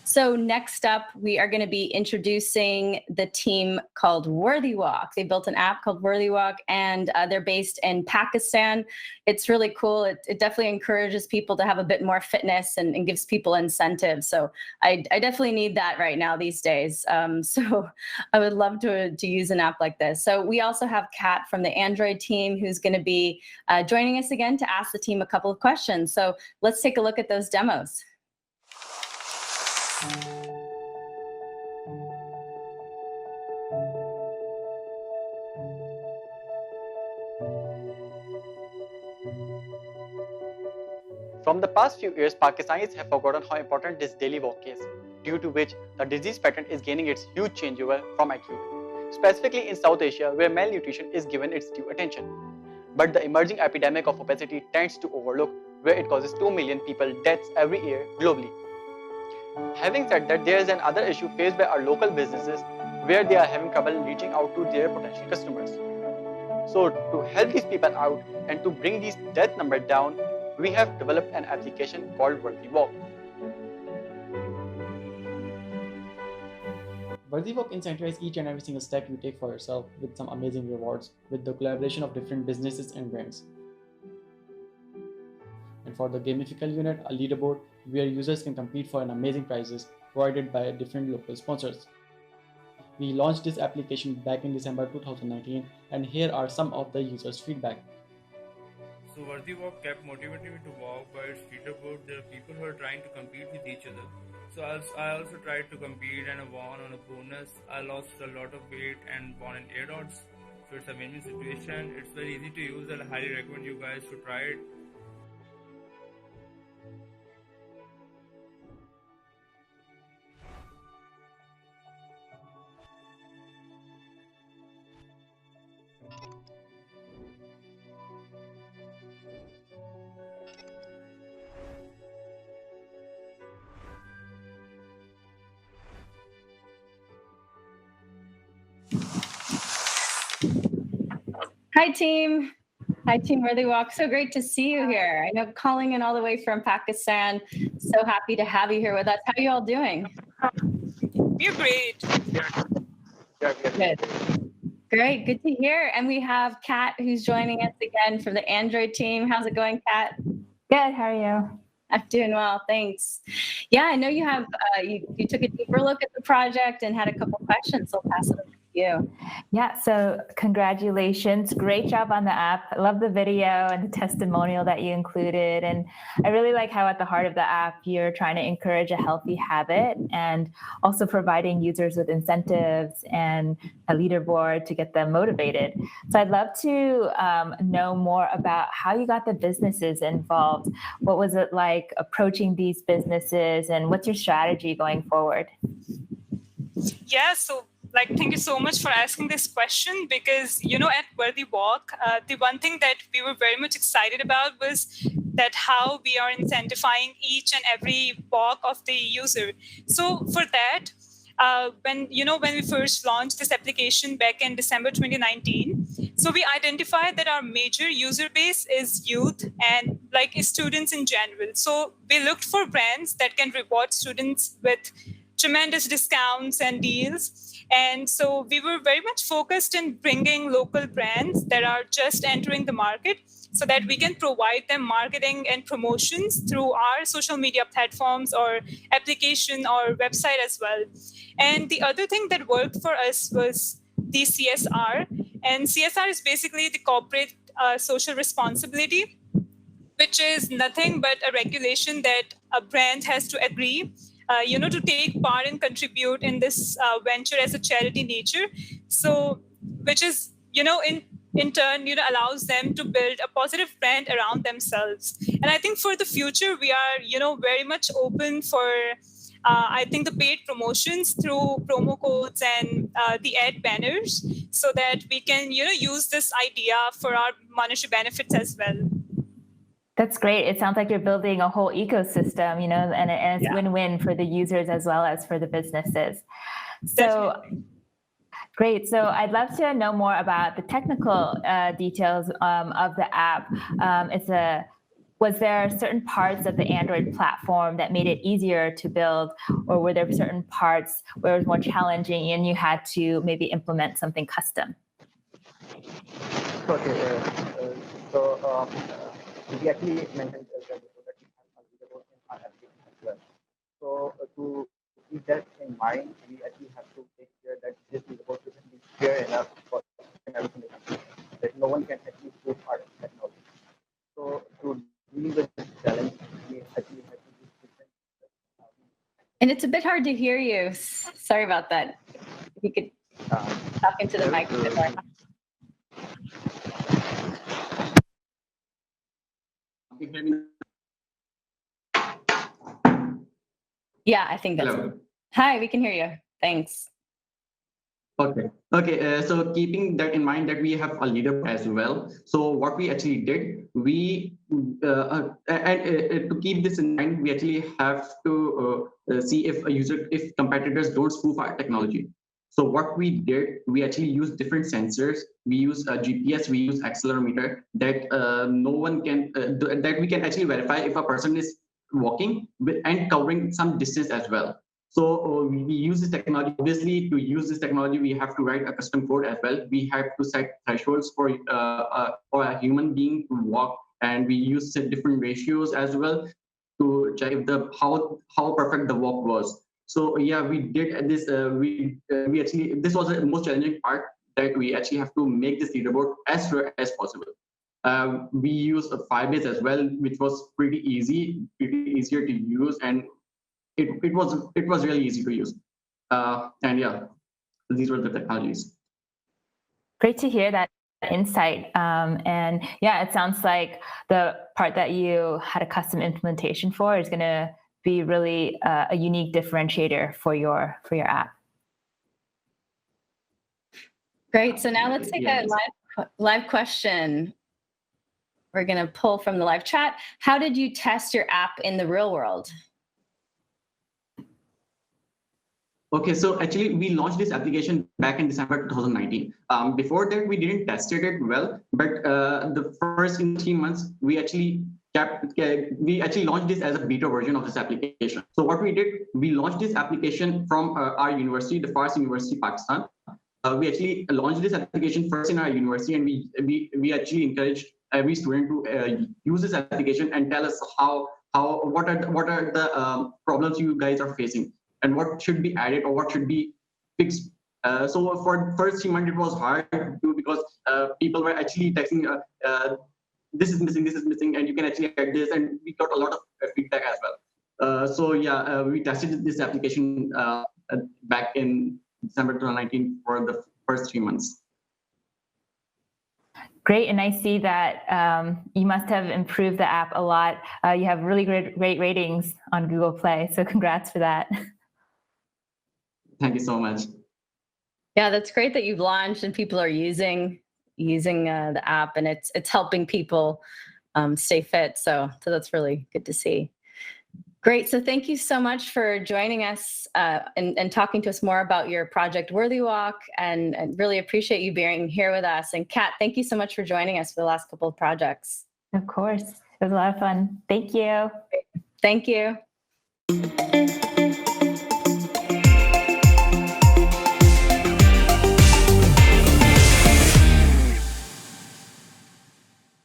So next up, we are going to be introducing the team called Worthy Walk. They built an app called Worthy Walk, and they're based in Pakistan. It's really cool. It definitely encourages people to have a bit more fitness and gives people incentives. So I definitely need that right now these days. So I would love to use an app like this. So we also have Kat from the Android team who's going to be joining us again to ask the team a couple of questions. So let's take a look at those demos. From the past few years, Pakistanis have forgotten how important this daily walk is, due to which the disease pattern is gaining its huge changeover from acute, specifically in South Asia where malnutrition is given its due attention. But the emerging epidemic of obesity tends to overlook, where it causes 2 million people deaths every year globally. Having said that, there is another issue faced by our local businesses where they are having trouble reaching out to their potential customers. So to help these people out and to bring these death numbers down, we have developed an application called Worthy Walk. Worthy Walk incentivizes each and every single step you take for yourself with some amazing rewards with the collaboration of different businesses and brands. And for the gamifical unit, a leaderboard where users can compete for an amazing prizes provided by different local sponsors. We launched this application back in December 2019, and here are some of the users' feedback. So Worthy Walk kept motivating me to walk by its leaderboard. There are people who are trying to compete with each other. So I also tried to compete and I won on a bonus. I lost a lot of weight and won in air dots. So it's a win-win situation. It's very easy to use. I highly recommend you guys to try it. Hi, team. Hi, Team Worthy Walk. So great to see you here. I know calling in all the way from Pakistan. So happy to have you here with us. How are you all doing? We're great. Good. Great. Good to hear. And we have Kat who's joining us again from the Android team. How's it going, Kat? Good. How are you? I'm doing well, thanks. Yeah, I know you have. You took a deeper look at the project and had a couple questions. So I'll pass it over to you. Yeah. So congratulations. Great job on the app. I love the video and the testimonial that you included. And I really like how at the heart of the app, you're trying to encourage a healthy habit and also providing users with incentives and a leaderboard to get them motivated. So I'd love to know more about how you got the businesses involved. What was it like approaching these businesses and what's your strategy going forward? Yeah, so thank you so much for asking this question because, at Worthy Walk, the one thing that we were very much excited about was that how we are incentivizing each and every walk of the user. So for that, when we first launched this application back in December 2019, so we identified that our major user base is youth and students in general. So we looked for brands that can reward students with tremendous discounts and deals. And so we were very much focused in bringing local brands that are just entering the market so that we can provide them marketing and promotions through our social media platforms or application or website as well. And the other thing that worked for us was the CSR. And CSR is basically the corporate social responsibility, which is nothing but a regulation that a brand has to agree to take part and contribute in this venture as a charity nature. So, which is, in turn, allows them to build a positive brand around themselves. And I think for the future, we are, very much open for, I think, the paid promotions through promo codes and the ad banners so that we can, use this idea for our monetary benefits as well. That's great. It sounds like you're building a whole ecosystem, and it's win-win for the users as well as for the businesses. So Definitely. Great. So I'd love to know more about the technical details of the app. It's a was there certain parts of the Android platform that made it easier to build, or were there certain parts where it was more challenging and you had to maybe implement something custom? Okay, we actually mentioned that we have a leaderboard in our application as well. So to keep that in mind, we actually have to take care that this leaderboard shouldn't be fair enough for every single country, that no one can actually prove our technology. So to deal with this challenge, we actually have to use different. And it's a bit hard to hear you. Sorry about that. If you could talk into the mic a bit more. Yeah, I think that's. Hello. Hi, we can hear you. Thanks. Okay. So keeping that in mind that we have a leader as well. So what we actually did, we to keep this in mind, we actually have to see if competitors don't spoof our technology. So what we did, we actually use different sensors. We use a GPS, we use accelerometer that no one can that we can actually verify if a person is walking and covering some distance as well. So we use this technology. Obviously, to use this technology, we have to write a custom code as well. We have to set thresholds for a human being to walk, and we use different ratios as well to check if how perfect the walk was. So yeah, we did this. We actually, this was the most challenging part, that we actually have to make this leaderboard as fair as possible. We used a Firebase as well, which was pretty easier to use, and it was really easy to use. And yeah, these were the technologies. Great to hear that insight. And yeah, it sounds like the part that you had a custom implementation for is going to be really a unique differentiator for your app. Great. So now let's take a live question. We're going to pull from the live chat. How did you test your app in the real world? Okay, so actually we launched this application back in December 2019. Before that, we didn't test it well, but the first 3 months, we actually launched this as a beta version of this application. So what we did, we launched this application from our university, the Fars University, Pakistan. We actually launched this application first in our university, and we actually encouraged every student to use this application and tell us what are the problems you guys are facing, and what should be added or what should be fixed. So for the first 3 months, it was hard to do because people were actually texting, this is missing, and you can actually add this, and we got a lot of feedback as well. So yeah, we tested this application back in December 2019 for the first 3 months. Great, and I see that you must have improved the app a lot. You have really great ratings on Google Play, so congrats for that. Thank you so much. Yeah, that's great that you've launched and people are using the app, and it's helping people stay fit. So that's really good to see. Great. So thank you so much for joining us and talking to us more about your project Worthy Walk, and really appreciate you being here with us. And Kat, thank you so much for joining us for the last couple of projects. Of course. It was a lot of fun. Thank you. Thank you.